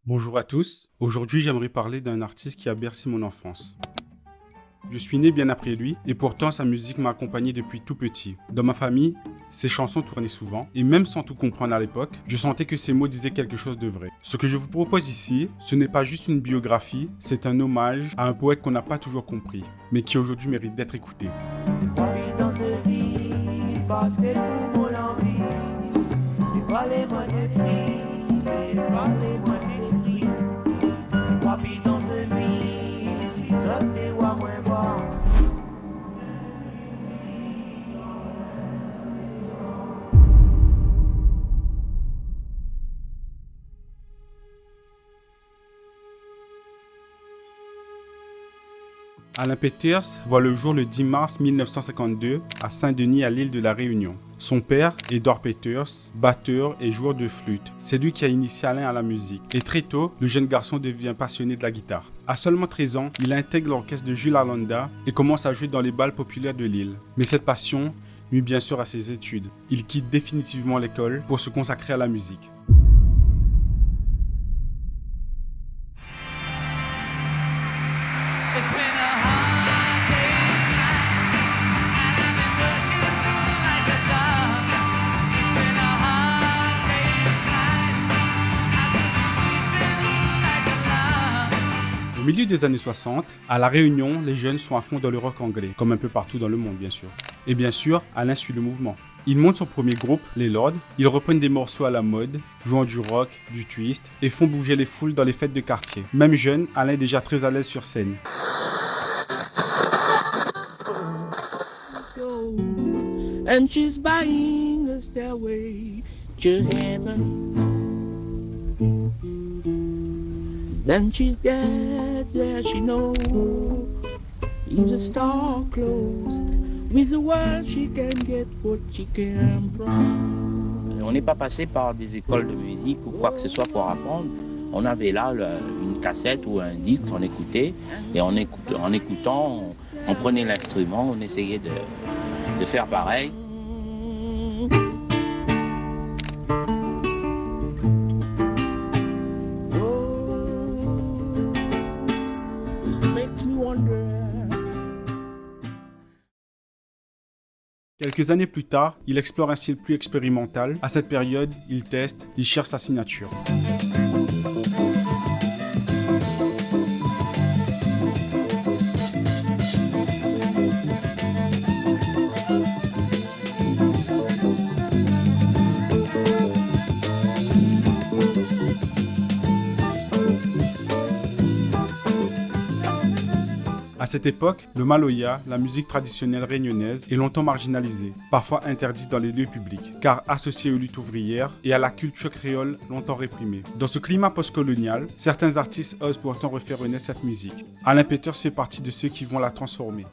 Bonjour à tous, aujourd'hui j'aimerais parler d'un artiste qui a bercé mon enfance. Je suis né bien après lui et pourtant sa musique m'a accompagné depuis tout petit. Dans ma famille, ses chansons tournaient souvent et même sans tout comprendre à l'époque, je sentais que ses mots disaient quelque chose de vrai. Ce que je vous propose ici, ce n'est pas juste une biographie, c'est un hommage à un poète qu'on n'a pas toujours compris, mais qui aujourd'hui mérite d'être écouté. Alain Peters voit le jour le 10 mars 1952 à Saint-Denis à l'île de la Réunion. Son père, Édouard Peters, batteur et joueur de flûte, c'est lui qui a initié Alain à la musique. Et très tôt, le jeune garçon devient passionné de la guitare. À seulement 13 ans, il intègre l'orchestre de Jules Arlanda et commence à jouer dans les bals populaires de l'île. Mais cette passion nuit bien sûr à ses études. Il quitte définitivement l'école pour se consacrer à la musique. Au milieu des années 60, à La Réunion, les jeunes sont à fond dans le rock anglais, comme un peu partout dans le monde bien sûr. Et bien sûr, Alain suit le mouvement. Il monte son premier groupe, les Lords, ils reprennent des morceaux à la mode, jouant du rock, du twist, et font bouger les foules dans les fêtes de quartier. Même jeune, Alain est déjà très à l'aise sur scène. And she's buying a stairway to heaven. Then she's get there, she knows if the store closed, with the world she can get what she came from. On n'est pas passé par des écoles de musique ou quoi que ce soit pour apprendre. On avait là une cassette ou un disque, on écoutait, et en écoutant, on prenait l'instrument, on essayait de faire pareil. Quelques années plus tard, il explore un style plus expérimental. À cette période, il teste, il cherche sa signature. À cette époque, le maloya, la musique traditionnelle réunionnaise, est longtemps marginalisée, parfois interdite dans les lieux publics, car associée aux luttes ouvrières et à la culture créole longtemps réprimée. Dans ce climat postcolonial, certains artistes osent pourtant refaire renaître cette musique. Alain Peters fait partie de ceux qui vont la transformer.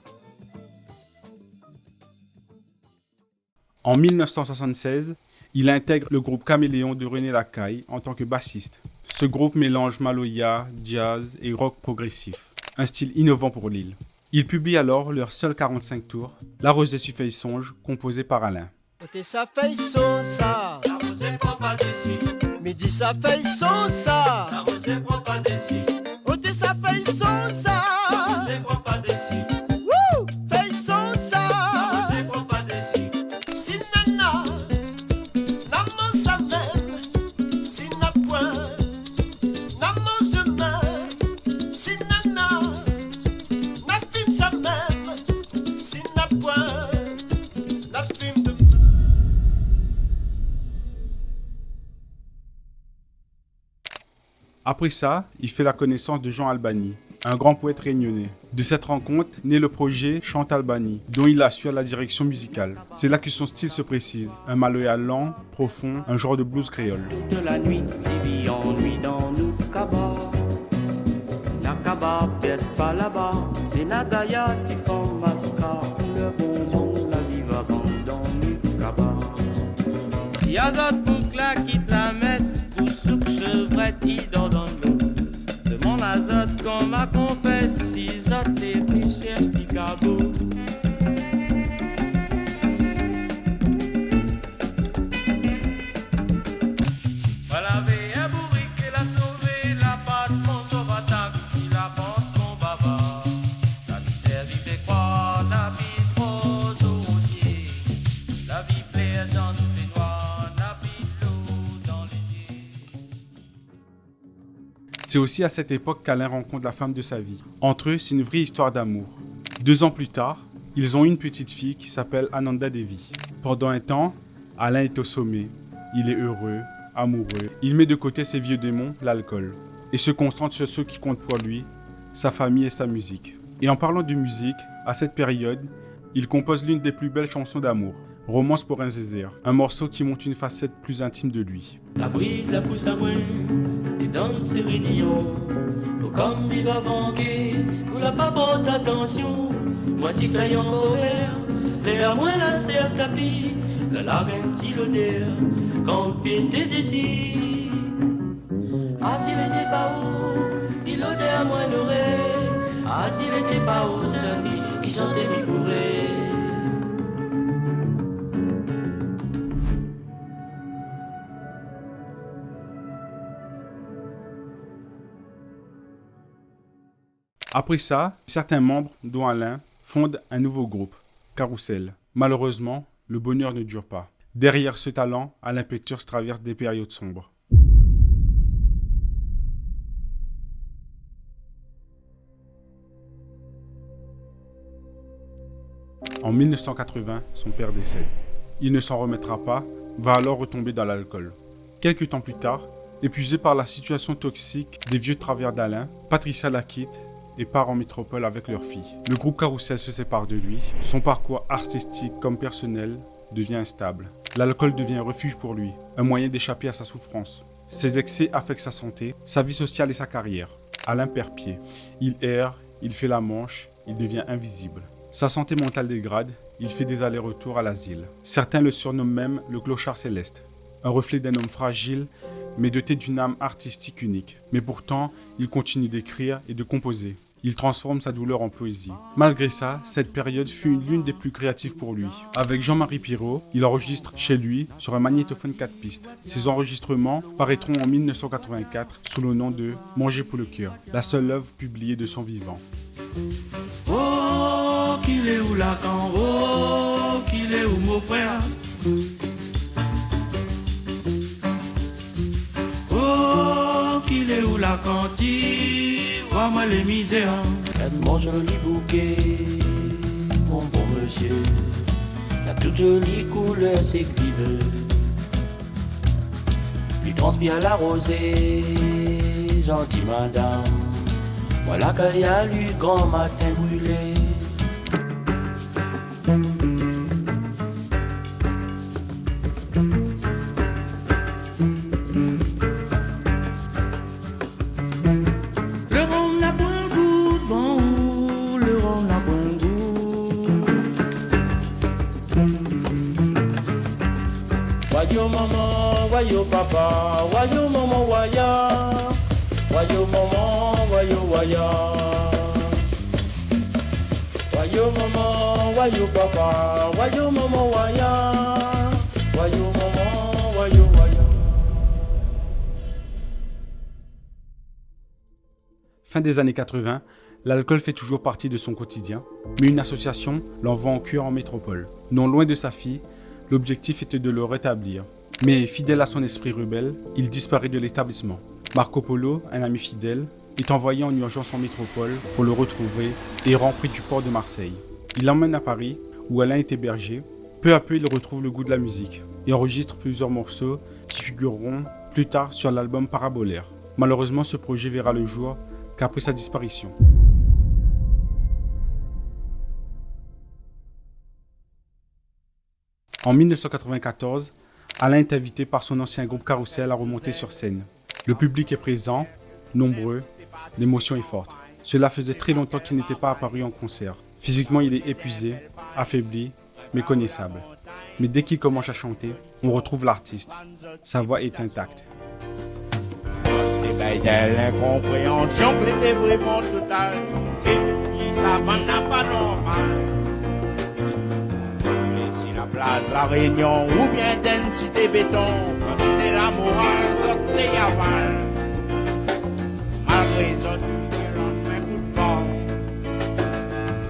En 1976, il intègre le groupe Caméléon de René Lacaille en tant que bassiste. Ce groupe mélange maloya, jazz et rock progressif. Un style innovant pour l'île. Ils publient alors leur seul 45 tours, La Rose des Suffeuilles Songe, composé par Alain. Ôtez sa feuille sans ça, la rose prend pas d'ici. Midi sa feuille sans ça, la rose prend pas d'ici. Ôtez sa feuille sans ça, la rose prend pas d'ici. Wouh, feuille sans ça, la rose prend pas d'ici. Si nana, maman sa même, si n'a point, maman je meurs. Si nana, ma fille sa même, si n'a point, la fille de. Après ça, il fait la connaissance de Jean Albany, un grand poète réunionnais. De cette rencontre naît le projet Chante Albany, dont il assure la direction musicale. C'est là que son style se précise, un maloya lent, profond, un genre de blues créole. De la nuit, Vivi ennuie dans nous cabas. La cabas pièce pas là-bas. C'est Nagaya qui font mascar. Le bonbon, la vie va dans nous cabas. Yazot pour la quitte la messe, pour souk chevrette, dans l'eau. De mon azote qu'on m'a confesse, si zot et puis cherche du cabot. Voilà, un bourrique et la sauver, la C'est aussi à cette époque qu'Alain rencontre la femme de sa vie. Entre eux, c'est une vraie histoire d'amour. 2 ans plus tard, ils ont une petite fille qui s'appelle Ananda Devi. Pendant un temps, Alain est au sommet. Il est heureux, amoureux. Il met de côté ses vieux démons, l'alcool, et se concentre sur ce qui compte pour lui, sa famille et sa musique. Et en parlant de musique, à cette période, il compose l'une des plus belles chansons d'amour, Romance pour un zézère, un morceau qui montre une facette plus intime de lui. La brise la pousse à moins, et dans ses rédillons, comme il va manquer, pour la pas porte attention, moi t'y crayon horaire, mais à moins la serre tapis, la largue un l'odeur, quand pété d'ici. Ah s'il était pas haut, il odeur à moins l'oreille, ah s'il était pas haut, c'est sa fille qui sentait mi bourré. Après ça, certains membres, dont Alain, fondent un nouveau groupe, Carousel. Malheureusement, le bonheur ne dure pas. Derrière ce talent, Alain Peters traverse des périodes sombres. En 1980, son père décède. Il ne s'en remettra pas, va alors retomber dans l'alcool. Quelques temps plus tard, épuisé par la situation toxique des vieux travers d'Alain, Patricia la quitte et part en métropole avec leur fille. Le groupe Carousel se sépare de lui. Son parcours artistique comme personnel devient instable. L'alcool devient un refuge pour lui, un moyen d'échapper à sa souffrance. Ses excès affectent sa santé, sa vie sociale et sa carrière. Alain perd pied. Il erre, il fait la manche, il devient invisible. Sa santé mentale dégrade, il fait des allers-retours à l'asile. Certains le surnomment même le clochard céleste. Un reflet d'un homme fragile, mais doté d'une âme artistique unique. Mais pourtant, il continue d'écrire et de composer. Il transforme sa douleur en poésie. Malgré ça, cette période fut l'une des plus créatives pour lui. Avec Jean-Marie Pirot, il enregistre chez lui sur un magnétophone 4 pistes. Ces enregistrements paraîtront en 1984 sous le nom de Manger pour le cœur, la seule œuvre publiée de son vivant. Oh, qu'il est où Lacan, oh, qu'il est où mon frère. Oh, qu'il est où la cantine, vois-moi les misères. Faites mon joli bouquet, mon bon monsieur. La toute jolie couleur s'écrive. Lui transpire la rosée, gentille madame. Voilà qu'il y a lu grand matin brûlé. Wayo maman, wayo papa, wayo maman, waya. Wayo maman, wayo waya. Wayo maman, wayo papa, wayo maman, waya. Wayo maman, wayo waya. Fin des années 80, l'alcool fait toujours partie de son quotidien, mais une association l'envoie en cure en métropole. Non loin de sa fille, l'objectif était de le rétablir. Mais fidèle à son esprit rebelle, il disparaît de l'établissement. Marco Polo, un ami fidèle, est envoyé en urgence en métropole pour le retrouver, errant près du port de Marseille. Il l'emmène à Paris, où Alain est hébergé. Peu à peu, il retrouve le goût de la musique et enregistre plusieurs morceaux qui figureront plus tard sur l'album Parabolaire. Malheureusement, ce projet verra le jour qu'après sa disparition. En 1994, Alain est invité par son ancien groupe Carousel à remonter sur scène. Le public est présent, nombreux, l'émotion est forte. Cela faisait très longtemps qu'il n'était pas apparu en concert. Physiquement, il est épuisé, affaibli, méconnaissable. Mais dès qu'il commence à chanter, on retrouve l'artiste. Sa voix est intacte. L'incompréhension était vraiment totale. Et puis ça n'a pas normal. Place La Réunion ou bien densité béton, quantité la morale, côté aval. Malgré ça, un coup de vent.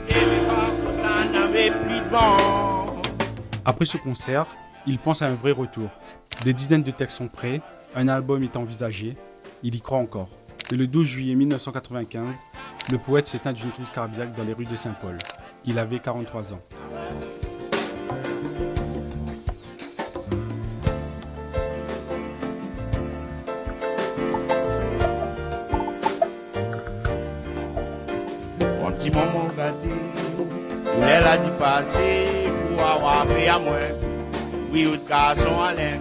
Et mes parents, ça n'avait plus de vent. Après ce concert, il pense à un vrai retour. Des dizaines de textes sont prêts, un album est envisagé, il y croit encore. Et le 12 juillet 1995, le poète s'éteint d'une crise cardiaque dans les rues de Saint-Paul. Il avait 43 ans. Un petit moment gâté, tout l'air a dit passer pour avoir fait à moi. Oui, autre garçon à l'air.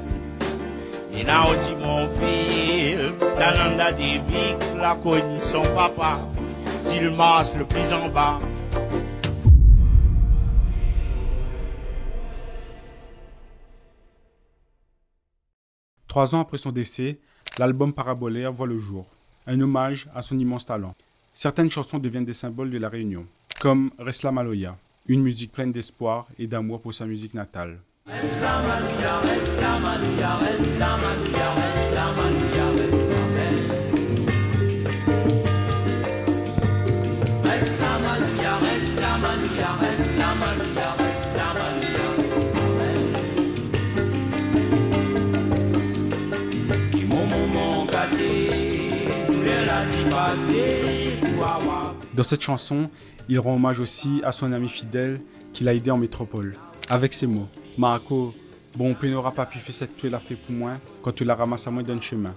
Il y a aussi mon fils, Stalanda David, la connu son papa, s'il marche le plus en bas. Trois ans après son décès, l'album Parabolaire voit le jour, un hommage à son immense talent. Certaines chansons deviennent des symboles de la Réunion, comme Resla Maloya, une musique pleine d'espoir et d'amour pour sa musique natale. Dans cette chanson, il rend hommage aussi à son ami fidèle qui l'a aidé en métropole. Avec ces mots, Marco, bon, on n'aura pas pu faire cette tuile la fait pour moi quand tu la ramasses à moi d'un chemin.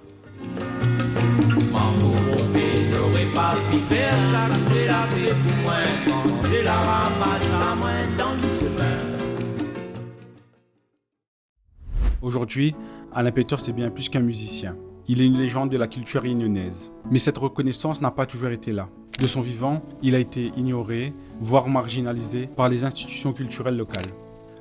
Marco, on n'aurait pas pu faire la tuile la fait pour moi quand tu la ramasses à moi dans le chemin. Aujourd'hui, Alain Peters est bien plus qu'un musicien. Il est une légende de la culture réunionnaise. Mais cette reconnaissance n'a pas toujours été là. De son vivant, il a été ignoré, voire marginalisé par les institutions culturelles locales.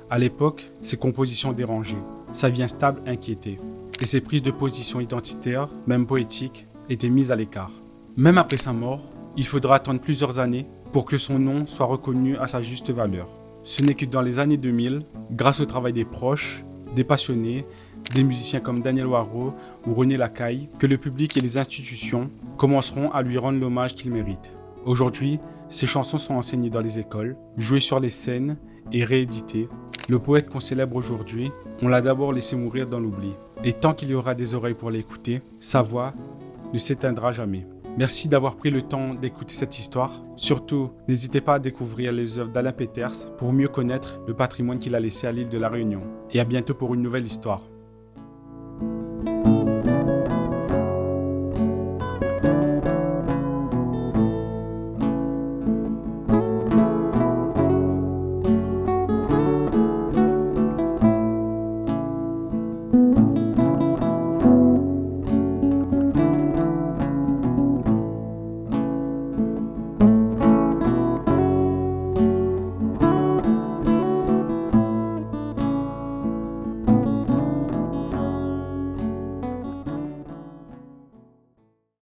À l'époque, ses compositions dérangeaient, sa vie instable inquiétait, et ses prises de position identitaires, même poétiques, étaient mises à l'écart. Même après sa mort, il faudra attendre plusieurs années pour que son nom soit reconnu à sa juste valeur. Ce n'est que dans les années 2000, grâce au travail des proches, des passionnés, des musiciens comme Daniel Waro ou René Lacaille, que le public et les institutions commenceront à lui rendre l'hommage qu'il mérite. Aujourd'hui, ses chansons sont enseignées dans les écoles, jouées sur les scènes et rééditées. Le poète qu'on célèbre aujourd'hui, on l'a d'abord laissé mourir dans l'oubli. Et tant qu'il y aura des oreilles pour l'écouter, sa voix ne s'éteindra jamais. Merci d'avoir pris le temps d'écouter cette histoire. Surtout, n'hésitez pas à découvrir les œuvres d'Alain Peters pour mieux connaître le patrimoine qu'il a laissé à l'île de la Réunion. Et à bientôt pour une nouvelle histoire.